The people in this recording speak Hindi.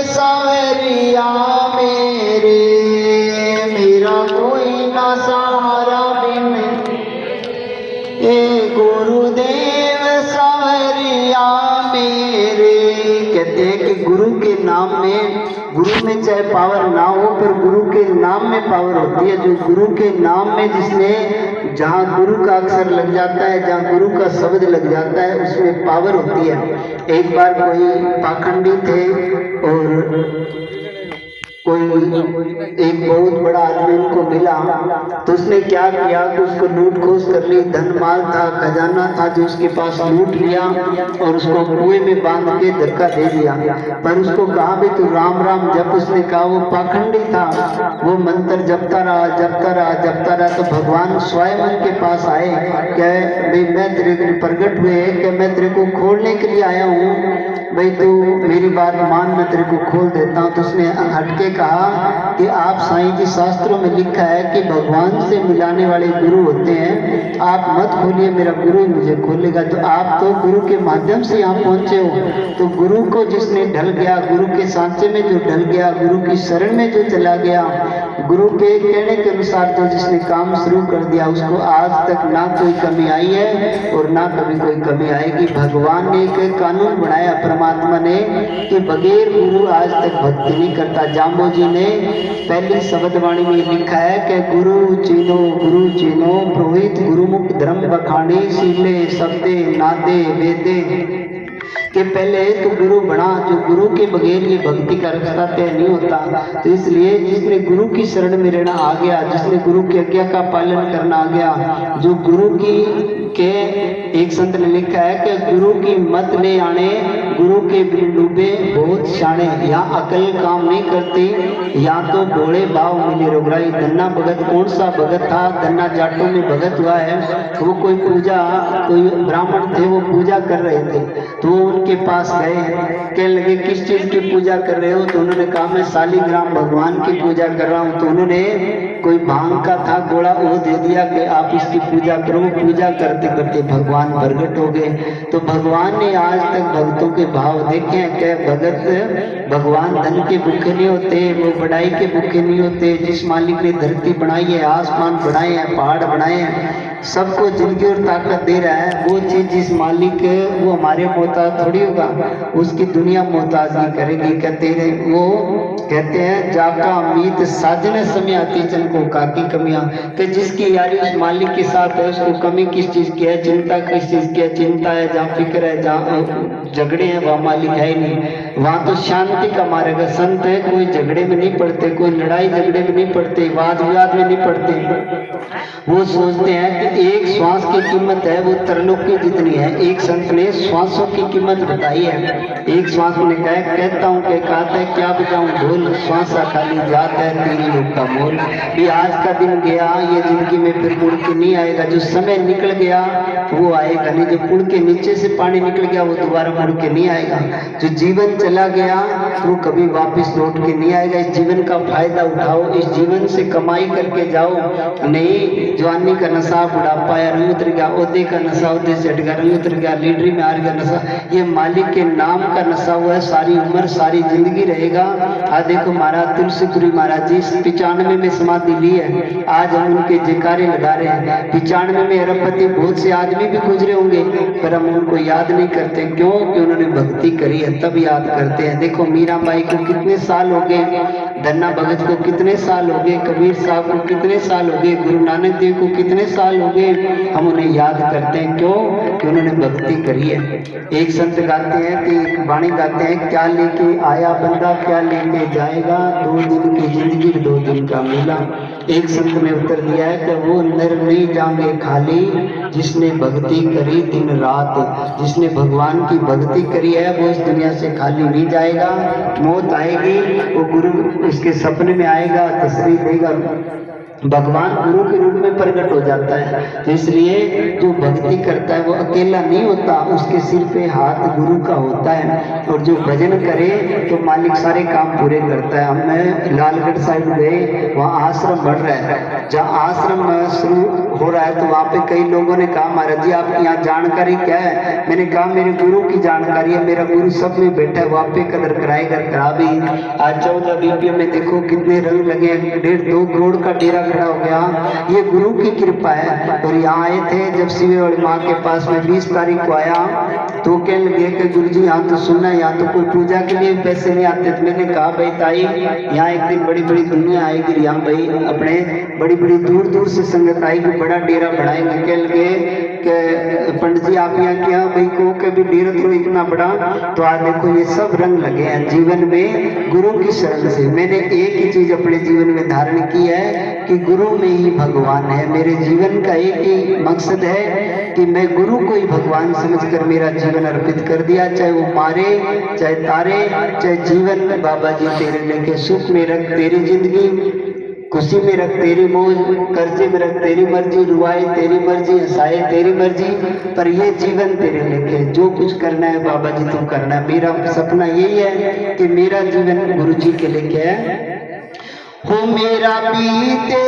सावरिया मेरे, मेरा कोई ना सहारा बिन ए गुरुदेव सावरिया मेरे। कहते हैं कि गुरु के नाम में, गुरु में चाहे पावर ना हो पर गुरु के नाम में पावर होती है। जो गुरु के नाम में जिसने, जहाँ गुरु का अक्षर लग जाता है, जहाँ गुरु का शब्द लग जाता है, उसमें पावर होती है। एक बार कोई पाखंडी थे और कोई एक बहुत बड़ा आदमी उनको मिला, तो उसने क्या किया कि उसको लूट खोस कर ली। धन माल था, खजाना था जो उसके पास, लूट लिया और उसको कुएं में बांध के धक्का दे दिया। पर उसको कहा भी तू राम राम जब, उसने कहा, वो पाखंडी था, वो मंत्र जपता रहा जपता रहा जपता रहा। तो भगवान स्वयं उनके पास आए, क्या भाई मैं तेरे लिए प्रकट हुए कि मैं तेरे को खोलने के लिए आया हूँ, भाई तू मेरी बात मान, मैं तेरे को खोल देता हूँ। तो उसने हटके कहा कि आप साईं जी, शास्त्रों में लिखा है कि भगवान से मिलाने वाले गुरु होते हैं, आप मत खोलिए, मेरा गुरु ही मुझे खोलेगा। तो आप तो गुरु के माध्यम से यहाँ पहुँचे हो, तो गुरु को जिसने ढल गया, गुरु के सांचे में जो ढल गया, गुरु की शरण में जो चला गया, गुरु के कहने के अनुसार जो जिसने काम शुरू कर दिया, उसको आज तक ना कोई कमी आई है और ना कभी कोई कमी आएगी। भगवान ने एक कानून बनाया, परमात्मा ने, कि बगैर गुरु आज तक भक्ति नहीं करता। जाम्बो जी ने पहली शब्दवाणी में लिखा है कि गुरु चीनो पुरोहित गुरुमुख धर्म बखानी, सीले शब्दे नादे वेदे, कि पहले तो गुरु बना, जो गुरु के बगैर ये भक्ति का रास्ता तय नहीं होता। तो इसलिए जिसने गुरु की शरण में रहना आ गया, जिसने गुरु की आज्ञा का पालन करना आ गया, जो गुरु की के, एक संत ने लिखा है कि गुरु की मत ले आने, गुरु के बिन डूबे बहुत शाणे। यहाँ अकल काम नहीं करती, यहाँ तो भोले भाव मिले रोगराई। धन्ना भगत कौन सा भगत था? धन्ना जाटों में भगत हुआ है। वो कोई पूजा, कोई ब्राह्मण थे, वो पूजा कर रहे थे, तो वो उनके पास गए, कहने लगे किस चीज की पूजा कर रहे हो? तो उन्होंने कहा मैं शालिग्राम भगवान की पूजा कर रहा हूँ। तो उन्होंने कोई भांग का था गोला, वो दे दिया कि आप इसकी पूजा करो। पूजा करते करते भगवान प्रगट हो गए। तो भगवान ने आज तक भक्तों के भाव देखे हैं कि भगत, भगवान धन के भूखे नहीं होते, वो बड़ाई के भूखे नहीं होते। जिस मालिक ने धरती बनाई है, आसमान बनाए हैं, पहाड़ बनाए हैं, सबको जिंदगी और ताकत दे रहा है, वो चीज जिस मालिक, वो हमारे मोहताज थोड़ी होगा, उसकी दुनिया मोहताज नहीं करेगी। कहते हैं, वो कहते हैं जाका मीत साजने समय आती चन को काकी कमियां, कि जिसकी यारी उस मालिक के साथ है, उसको कमी किस चीज की है, चिंता किस चीज की है? चिंता है जहाँ फिक्र है, जहाँ झगड़े हैं, वहाँ मालिक है ही नहीं। वहाँ तो शांति का मार्ग है। संत है, कोई झगड़े में नहीं पड़ते, कोई लड़ाई झगड़े में नहीं पड़ते, वाद विवाद में नहीं पड़ते। वो सोचते हैं कि एक श्वास की कीमत है वो त्रिलोक की जितनी है। एक संत ने श्वासों की कीमत बताई है। एक श्वास ने कहा, कहता हूँ कि कहता है क्या बताऊँ ढोल, श्वासा खाली जाता है 3 लोग का मोल। भी आज का दिन गया, ये जिंदगी में फिर मुड़ के नहीं आएगा। जो समय निकल गया वो आएगा नहीं, जो पुल के नीचे से पानी निकल गया वो दोबारा मुड़ के नहीं आएगा। जो जीवन चला गया वो कभी वापस लौट के नहीं आएगा। इस जीवन का फायदा उठाओ, इस जीवन से कमाई करके जाओ। नहीं जवानी का नशा, बुढ़ापा आया रंग उतर गया, ओहदे का नशा ओहदे से हट गया, रंग उतर गया, लीडरी में हार गया नशा, ये मालिक के नाम का नशा हुआ है। सारी उम्र सारी जिंदगी रहेगा। आज देखो महाराज तुलसीपुरी महाराज जी 95 में समाधि ली है, आज हम उनके जयकारे लगा रहे हैं। 95 में अरबपति बहुत से आदमी भी गुजरे होंगे, पर हम उनको याद नहीं करते। क्यों? कि उन्होंने भक्ति करी है, तब याद करते हैं। देखो मीराबाई को कितने साल हो गए, धन्ना भगत को कितने साल हो गए, कबीर साहब को कितने साल हो गए, गुरु नानक देव को कितने साल हो गए, हम उन्हें याद करते हैं। क्यों? कि उन्होंने भक्ति करी है। एक संत गाते हैं कि वाणी गाते हैं, क्या लेके आया बंदा क्या लेके जाएगा, 2 दिन की जिंदगी 2 दिन का मेला। एक संत ने उत्तर दिया है कि वो नर नहीं जाएंगे खाली, जिसने भक्ति करी दिन रात। जिसने भगवान की भक्ति करी है वो इस दुनिया से खाली नहीं जाएगा। मौत आएगी, वो गुरु उसके सपने में आएगा, तस्वीर देगा, भगवान गुरु के रूप में प्रकट हो जाता है। तो इसलिए जो भक्ति करता है वो अकेला नहीं होता, उसके सिर पे हाथ गुरु का होता है। और जो भजन करे तो मालिक सारे काम पूरे करता है। हम लालगढ़ साइड गए, वहाँ आश्रम बढ़ रहा है। जहाँ आश्रम शुरू हो रहा है तो वहाँ पे कई लोगों ने कहा महाराज जी आप यहाँ जानकारी क्या है? मैंने कहा मेरे गुरु की जानकारी है, मेरा गुरु सब में बैठा है, वहाँ पे कदर कराएगा करा भी। आज 14 बीपीएम में देखो कितने रंग लगे, 1.5-2 करोड़ का डेरा खड़ा हो गया, ये गुरु की कृपा है। और यहाँ आए थे जब शिवे वाली माँ के पास में 20 तारीख को आया तो कहने लगे कि गुरु जी यहाँ तो सुना है, यहाँ तो कोई पूजा के लिए पैसे नहीं आते। तो मैंने कहा भाई ताई यहाँ एक दिन बड़ी बड़ी दुनिया आएगी, यहाँ भाई अपने बड़ी बड़ी दूर दूर से संगत आएगी, बड़ा डेरा बढ़ाएंगे। कहने लगे कि पंडित जी आप यहाँ क्या भाई को के भी डेरा तो इतना बड़ा। तो आज देखो ये सब रंग लगे हैं जीवन में गुरु की शरण से। मैंने एक ही चीज अपने जीवन में धारण की है कि गुरु में ही भगवान है। मेरे जीवन का एक ही मकसद है कि मैं गुरु को ही भगवान समझकर मेरा जीवन अर्पित कर दिया, चाहे वो मारे चाहे तारे चाहे जीवन बाबा जी तेरे लेके, सुख में रख तेरी जिंदगी, खुशी में रख तेरी मौज, कर्जे में रख तेरी मर्जी, रुआए तेरी मर्जी, हंसाए तेरी मर्जी, पर ये जीवन तेरे लेके, जो कुछ करना है बाबा जी तू करना। मेरा सपना यही है कि मेरा जीवन गुरु जी के लेके है। हो मेरा बीते